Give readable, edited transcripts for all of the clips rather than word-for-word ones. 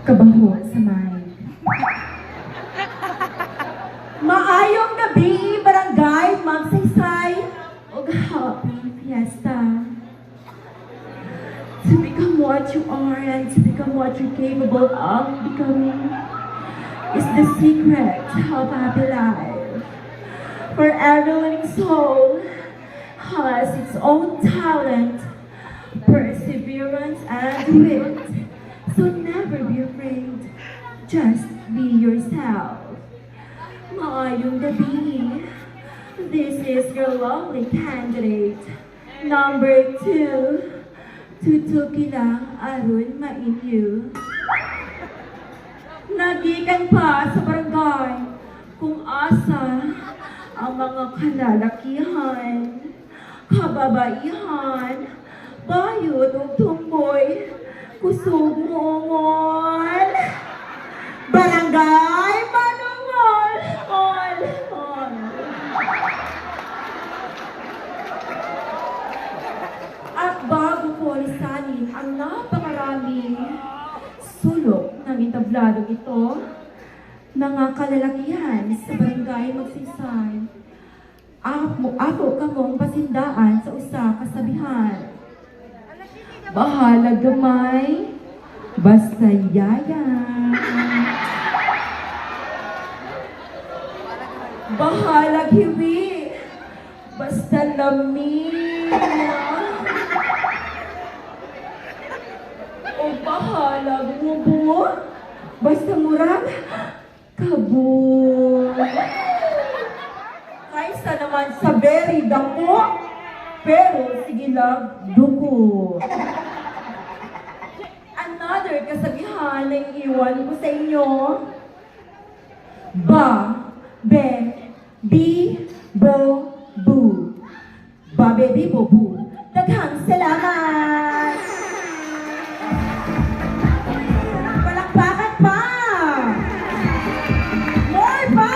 kabaho sa mind. Maayong gabi, barangay, magsaysay, o happy fiesta. To become what you are and to become what you're capable of becoming is the secret of happy life. For every living soul has its own talent, perseverance, and wit. So never be afraid. Just be yourself. Maayong gabi. This is your lovely candidate. Number 2. Tutuki lang aron mainyo. Nagikan pa sa barangay kung asa ang mga kalalakihan, kababaihan, bayot o tumboy, kusog moongon. Barangay Manungol! All! At bago po lisanin ang napakaraming sulok ng entabladong ito, mga kalalakihan sa barangay Magsaysay, ako kamong pasindaan sa usa kasabihan. Bahala gamay, basta yaya. Bahala hiwi, basta lamig. O bahala bumubo, basta murag kabul. Kaysa naman sa very dako, pero sige lang duko. Another kasabihan na iiwan ko sa inyo. Ba, be, bi, bo, bu. Ba, be, bi, bo, bu. Daghang salamat! Palakpakan pa! More pa!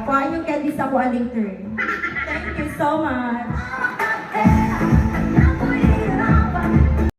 Paano yung candies ako later? Thank you so much!